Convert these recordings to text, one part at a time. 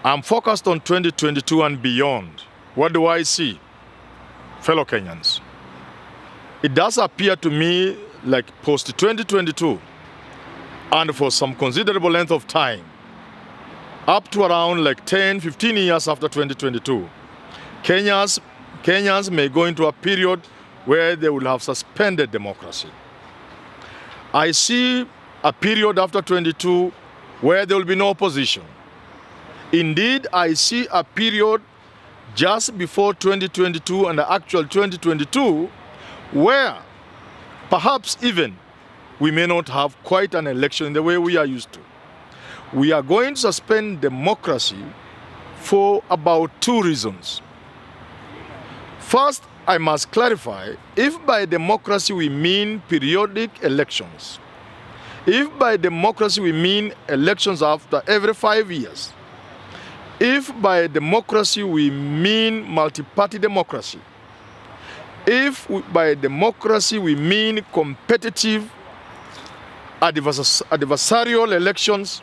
I'm focused on 2022 and beyond. What do I see, fellow Kenyans? It does appear to me like post-2022, and for some considerable length of time, up to around like 10, 15 years after 2022, Kenyans may go into a period where they will have suspended democracy. I see a period after 22 where there will be no opposition. Indeed, I see a period just before 2022 and the actual 2022 where perhaps even we may not have quite an election in the way we are used to. We are going to suspend democracy for about two reasons. First, I must clarify, if by democracy we mean periodic elections, if by democracy we mean elections after every 5 years, if by democracy we mean multi-party democracy, if by democracy we mean competitive adversarial elections,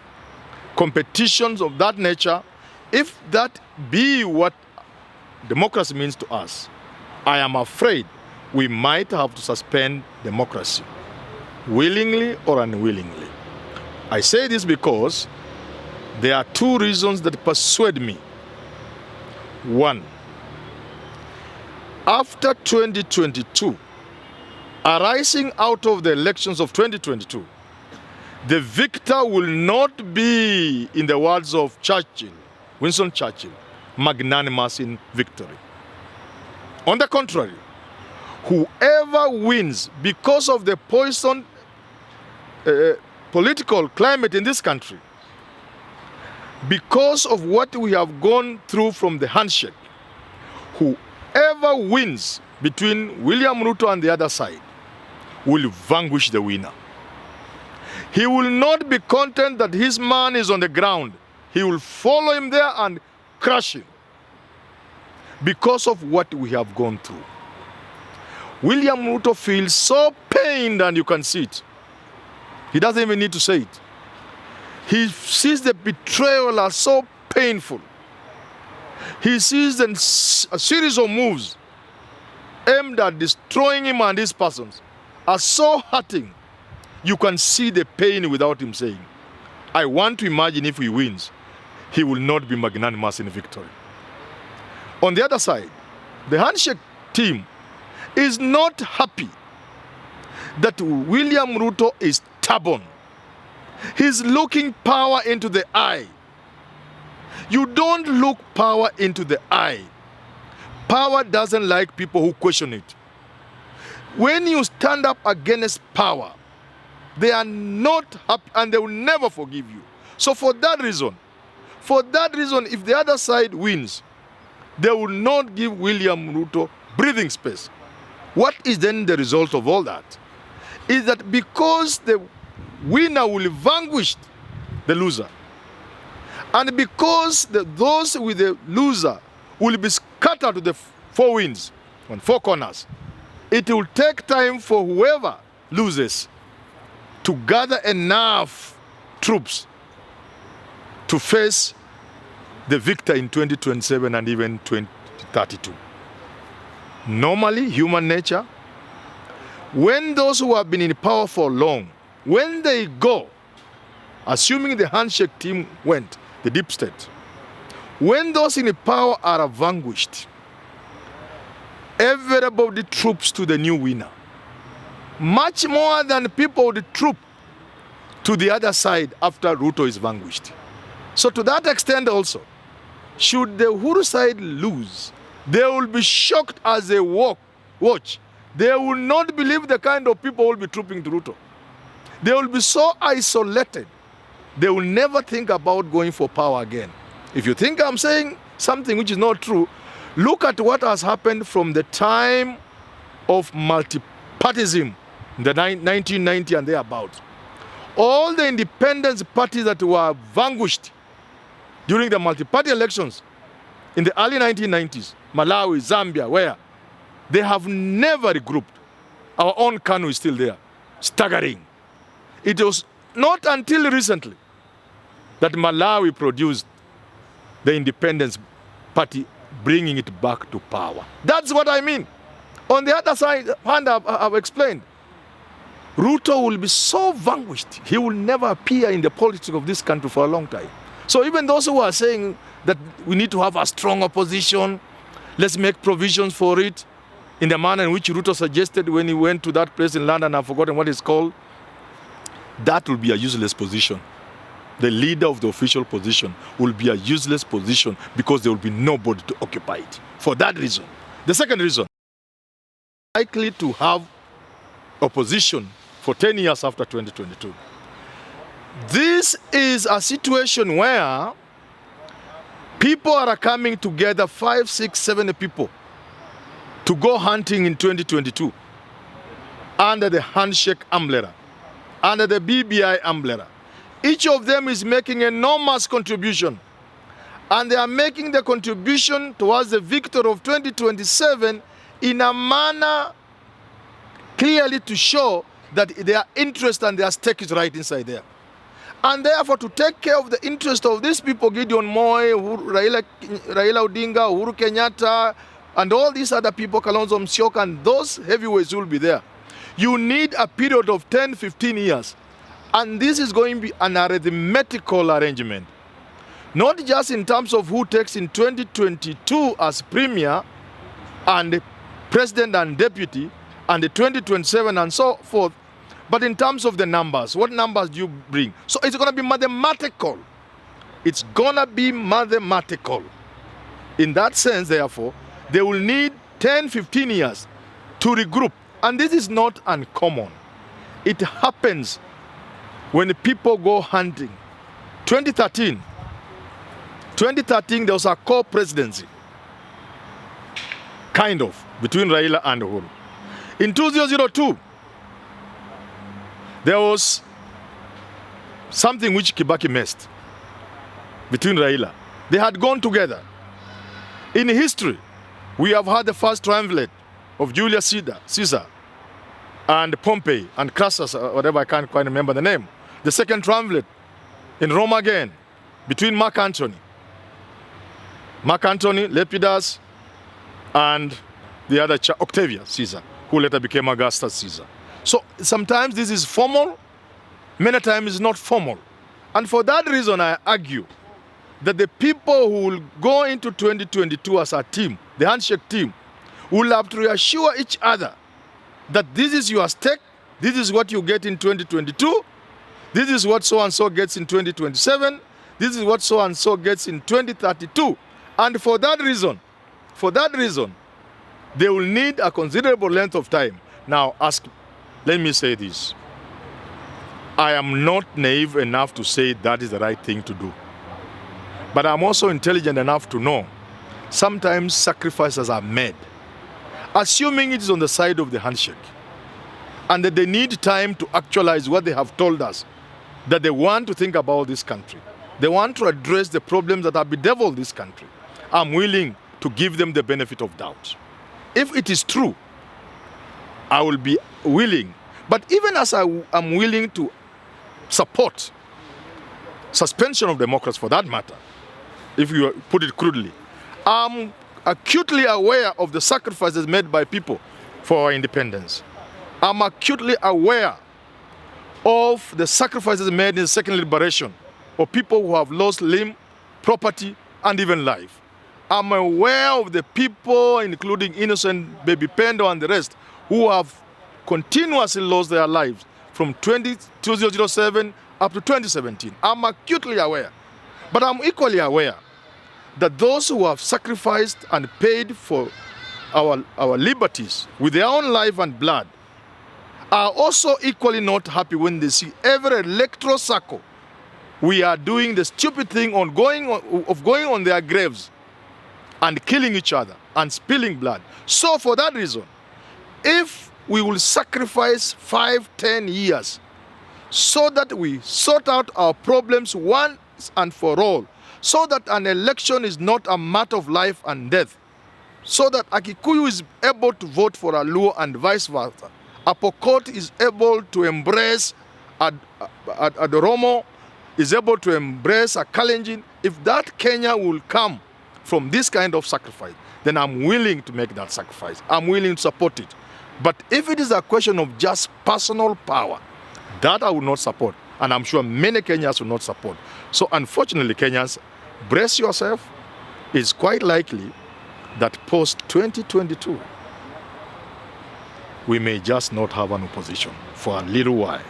competitions of that nature, if that be what democracy means to us, I am afraid we might have to suspend democracy, willingly or unwillingly. I say this because there are two reasons that persuade me. One, after 2022, arising out of the elections of 2022, the victor will not be, in the words of Churchill, Winston Churchill, magnanimous in victory. On the contrary, whoever wins because of the poisoned political climate in this country, because of what we have gone through from the handshake, whoever wins between William Ruto and the other side will vanquish the winner. He will not be content that his man is on the ground. He will follow him there and crush him because of what we have gone through. William Ruto feels so pained, and you can see it. He doesn't even need to say it. He sees the betrayal as so painful. He sees a series of moves aimed at destroying him and his persons as so hurting. You can see the pain without him saying. I want to imagine if he wins, he will not be magnanimous in victory. On the other side, the handshake team is not happy that William Ruto is stubborn. He's looking power into the eye. You don't look power into the eye. Power doesn't like people who question it. When you stand up against power, they are not happy and they will never forgive you. So for that reason, if the other side wins, they will not give William Ruto breathing space. What is then the result of all that? Is that because the winner will vanquish the loser, and because those with the loser will be scattered to the four winds and four corners, it will take time for whoever loses to gather enough troops to face the victor in 2027 and even 2032. Normally, human nature, when those who have been in power for long, when they go, assuming the handshake team went, the deep state, when those in power are vanquished, everybody troops to the new winner. Much more than people would troop to the other side after Ruto is vanquished. So to that extent also, should the Uhuru side lose, they will be shocked as they watch. They will not believe the kind of people who will be trooping to Ruto. They will be so isolated, they will never think about going for power again. If you think I'm saying something which is not true, look at what has happened from the time of multi-partyism in the 1990 and thereabouts. All the independence parties that were vanquished during the multi-party elections in the early 1990s, Malawi, Zambia, where they have never regrouped. Our own KANU is still there, staggering. It was not until recently that Malawi produced the Independence Party bringing it back to power. That's what I mean. On the other side, I've explained, Ruto will be so vanquished, he will never appear in the politics of this country for a long time. So even those who are saying that we need to have a strong opposition, let's make provisions for it, in the manner in which Ruto suggested when he went to that place in London, I've forgotten what it's called, that will be a useless position. The leader of the official position will be a useless position because there will be nobody to occupy it. For that reason. The second reason, likely to have opposition for 10 years after 2022. This is a situation where people are coming together, 5, 6, 7 people, to go hunting in 2022 under the handshake umbrella, under the BBI umbrella. Each of them is making enormous contribution, and they are making the contribution towards the victory of 2027 in a manner clearly to show that their interest and their stake is right inside there. And therefore, to take care of the interest of these people, Gideon Moi, Raila Odinga, Uhuru Kenyatta, and all these other people, Kalonzo Musyoka, and those heavyweights will be there. You need a period of 10, 15 years. And this is going to be an arithmetical arrangement. Not just in terms of who takes in 2022 as premier and president and deputy, and the 2027 and so forth, but in terms of the numbers. What numbers do you bring? So it's going to be mathematical. It's going to be mathematical. In that sense, therefore, they will need 10, 15 years to regroup. And this is not uncommon. It happens when people go hunting. 2013, there was a co-presidency, kind of, between Raila and Uhuru. In 2002, there was something which Kibaki missed between Raila. They had gone together. In history, we have had the first triumvirate of Julius Caesar and Pompey and Crassus, whatever, I can't quite remember the name. The second triumvirate in Rome again, between Mark Antony, Lepidus, and the other Octavius Caesar, who later became Augustus Caesar. So sometimes this is formal, many times it's not formal. And for that reason, I argue that the people who will go into 2022 as a team, the handshake team, will have to reassure each other that this is your stake, this is what you get in 2022, this is what so-and-so gets in 2027, this is what so-and-so gets in 2032. And for that reason, they will need a considerable length of time. Now, let me say this. I am not naive enough to say that is the right thing to do. But I'm also intelligent enough to know sometimes sacrifices are made, assuming it is on the side of the handshake, and that they need time to actualize what they have told us, that they want to think about this country. They want to address the problems that have bedeviled this country. I'm willing to give them the benefit of doubt. If it is true, I will be willing. But even as I'm willing to support suspension of democracy for that matter, if you put it crudely, I'm acutely aware of the sacrifices made by people for our independence. I'm acutely aware of the sacrifices made in the second liberation of people who have lost limb, property, and even life. I'm aware of the people, including innocent baby Pendo and the rest, who have continuously lost their lives from 2007 up to 2017. I'm acutely aware. But I'm equally aware that those who have sacrificed and paid for our liberties with their own life and blood are also equally not happy when they see every electoral circle we are doing the stupid thing of going on their graves and killing each other and spilling blood. So for that reason, if we will sacrifice 5, 10 years so that we sort out our problems once and for all, so that an election is not a matter of life and death, so that a Kikuyu is able to vote for a Luo and vice versa, a Pokot is able to embrace a Oromo, is able to embrace a Kalenjin, if that Kenya will come from this kind of sacrifice, then I'm willing to make that sacrifice. I'm willing to support it. But if it is a question of just personal power, that I will not support. And I'm sure many Kenyans will not support. So unfortunately, Kenyans, brace yourself. It's quite likely that post-2022, we may just not have an opposition for a little while.